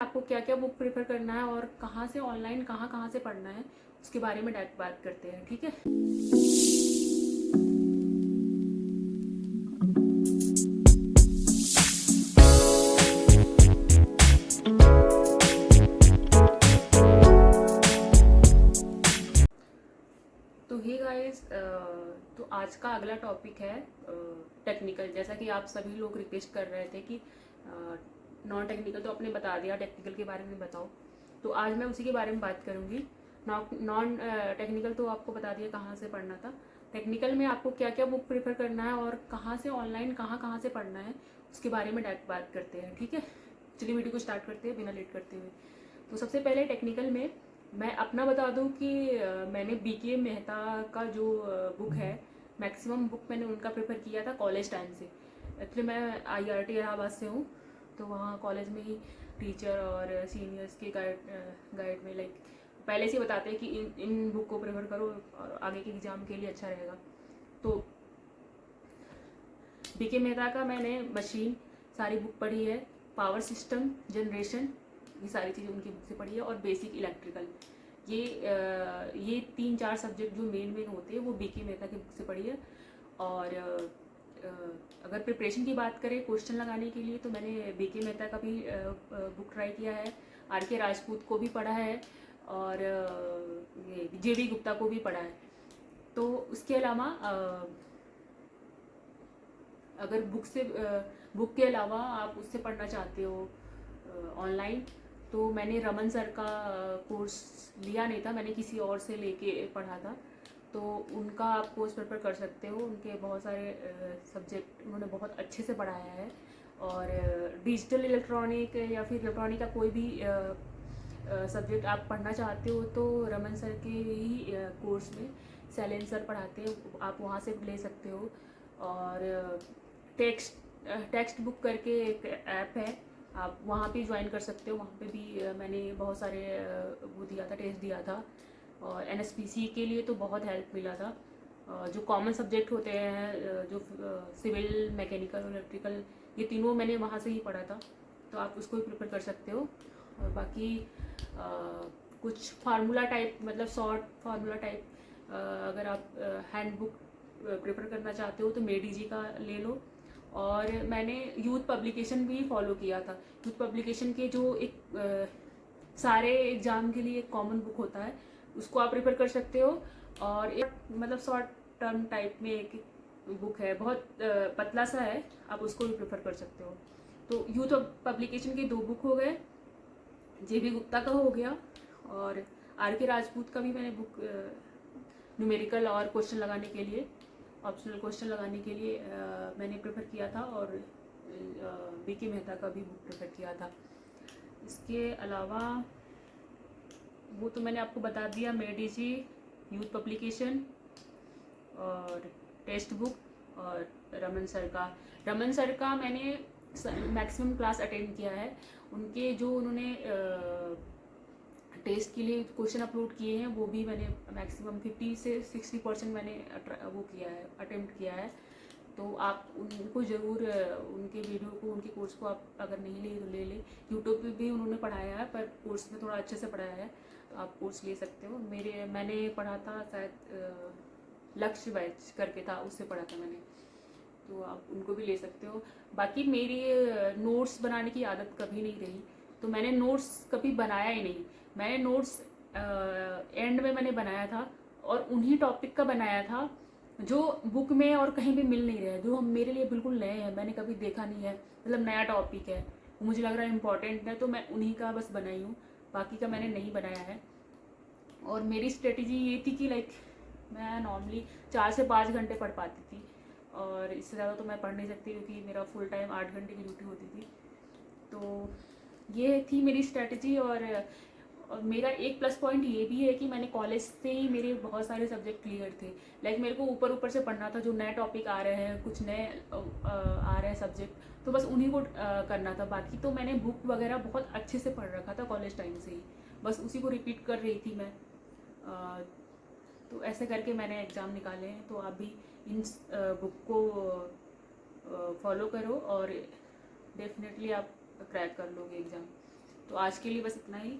आपको क्या क्या बुक प्रेफर करना है और कहाँ से ऑनलाइन कहाँ कहाँ से पढ़ना है उसके बारे में डायरेक्ट बात करते हैं। ठीक है। तो हे गाइस, तो आज का अगला टॉपिक है टेक्निकल। जैसा कि आप सभी लोग रिक्वेस्ट कर रहे थे कि नॉन टेक्निकल तो आपने बता दिया, टेक्निकल के बारे में बताओ। तो आज मैं उसी के बारे में बात करूँगी। नॉन टेक्निकल तो आपको बता दिया कहाँ से पढ़ना था। टेक्निकल में आपको क्या क्या बुक प्रेफर करना है और कहाँ से ऑनलाइन कहाँ कहाँ से पढ़ना है उसके बारे में डायरेक्ट बात करते हैं। ठीक है, चलिए वीडियो को स्टार्ट करते हैं बिना लेट करते हुए। तो सबसे पहले टेक्निकल में मैं अपना बता दूं कि मैंने बीके मेहता का जो बुक है, मैक्सिमम बुक मैंने उनका प्रेफर किया था कॉलेज टाइम से। एक्चुअली मैं आईआरटी इलाहाबाद से हूँ, तो वहाँ कॉलेज में ही टीचर और सीनियर्स के गाइड में लाइक पहले से ही बताते हैं कि इन बुक को प्रेफर करो और आगे के एग्ज़ाम के लिए अच्छा रहेगा। तो बीके मेहता का मैंने मशीन सारी बुक पढ़ी है, पावर सिस्टम, जनरेशन, ये सारी चीज़ें उनकी बुक से पढ़ी है, और बेसिक इलेक्ट्रिकल। ये 3-4 सब्जेक्ट जो मेन होते हैं वो बीके मेहता की बुक से पढ़ी है। और अगर प्रिपरेशन की बात करें क्वेश्चन लगाने के लिए, तो मैंने बीके मेहता का भी बुक ट्राई किया है, आर के राजपूत को भी पढ़ा है, और ये जेबी गुप्ता को भी पढ़ा है। तो उसके अलावा अगर बुक के अलावा आप उससे पढ़ना चाहते हो ऑनलाइन, तो मैंने रमन सर का कोर्स लिया नहीं था, मैंने किसी और से लेके पढ़ा था। तो उनका आप कोर्स प्रेफर कर सकते हो, उनके बहुत सारे सब्जेक्ट उन्होंने बहुत अच्छे से पढ़ाया है। और डिजिटल इलेक्ट्रॉनिक या फिर इलेक्ट्रॉनिक का कोई भी सब्जेक्ट आप पढ़ना चाहते हो तो रमन सर के ही कोर्स में सैलेन सर पढ़ाते हैं, आप वहाँ से ले सकते हो। और टेक्स्ट बुक करके एक ऐप है, आप वहाँ पे ज्वाइन कर सकते हो। वहाँ पे भी मैंने बहुत सारे वो दिया था, टेस्ट दिया था, और एनएसपीसी के लिए तो बहुत हेल्प मिला था। जो कॉमन सब्जेक्ट होते हैं, जो सिविल, मैकेनिकल और इलेक्ट्रिकल, ये तीनों मैंने वहाँ से ही पढ़ा था, तो आप उसको भी प्रिपेयर कर सकते हो। और बाकी कुछ फार्मूला टाइप, मतलब शॉर्ट फार्मूला टाइप, अगर आप हैंड बुक प्रेफर करना चाहते हो तो मेडी जी का ले लो। और मैंने यूथ पब्लिकेशन भी फॉलो किया था। यूथ पब्लिकेशन के जो एक सारे एग्ज़ाम के लिए एक कॉमन बुक होता है, उसको आप प्रेफर कर सकते हो। और एक मतलब शॉर्ट टर्म टाइप में एक बुक है, बहुत पतला सा है, आप उसको भी प्रेफर कर सकते हो। तो यूथ पब्लिकेशन के 2 बुक हो गए, जेबी गुप्ता का हो गया, और आर के राजपूत का भी मैंने बुक न्यूमेरिकल और क्वेश्चन लगाने के लिए, ऑप्शनल क्वेश्चन लगाने के लिए मैंने प्रेफर किया था, और बीके मेहता का भी बुक प्रेफर किया था। इसके अलावा वो तो मैंने आपको बता दिया, मेडीजी, यूथ पब्लिकेशन और टेक्स्ट बुक। और रमन सर का मैंने मैक्सिमम क्लास अटेंड किया है। उनके जो उन्होंने टेस्ट के लिए क्वेश्चन अपलोड किए हैं वो भी मैंने मैक्सिमम 50 से 60% मैंने वो किया है, अटेम्प्ट किया है। तो आप उनको ज़रूर उनके वीडियो को, उनके कोर्स को आप अगर नहीं ले तो ले लें। यूट्यूब पे भी उन्होंने पढ़ाया है, पर कोर्स में थोड़ा अच्छे से पढ़ाया है, तो आप कोर्स ले सकते हो। मैंने पढ़ा था शायद लक्ष्य बैच करके था, उससे पढ़ा था मैंने, तो आप उनको भी ले सकते हो। बाकी मेरी नोट्स बनाने की आदत कभी नहीं रही, तो मैंने नोट्स कभी बनाया ही नहीं। मैंने नोट्स एंड में मैंने बनाया था, और उन्हीं टॉपिक का बनाया था जो बुक में और कहीं भी मिल नहीं रहा है, जो हम मेरे लिए बिल्कुल नए हैं, मैंने कभी देखा नहीं है, मतलब नया टॉपिक है, मुझे लग रहा है इम्पॉर्टेंट है, तो मैं उन्हीं का बस बनाई हूँ, बाकी का मैंने नहीं बनाया है। और मेरी स्ट्रेटजी ये थी कि लाइक मैं नॉर्मली 4 से 5 घंटे पढ़ पाती थी, और इससे ज़्यादा तो मैं पढ़ नहीं सकती क्योंकि मेरा फुल टाइम 8 घंटे की ड्यूटी होती थी। तो ये थी मेरी स्ट्रेटजी। और मेरा एक प्लस पॉइंट ये भी है कि मैंने कॉलेज से ही मेरे बहुत सारे सब्जेक्ट क्लियर थे। लाइक मेरे को ऊपर ऊपर से पढ़ना था, जो नए टॉपिक आ रहे हैं, कुछ नए आ रहे हैं सब्जेक्ट, तो बस उन्हीं को करना था। बाकी तो मैंने बुक वगैरह बहुत अच्छे से पढ़ रखा था कॉलेज टाइम से ही, बस उसी को रिपीट कर रही थी मैं। तो ऐसे करके मैंने एग्ज़ाम निकाले हैं। तो आप भी इन बुक को फॉलो करो और डेफिनेटली आप क्रैक कर लोगे एग्ज़ाम। तो आज के लिए बस इतना ही।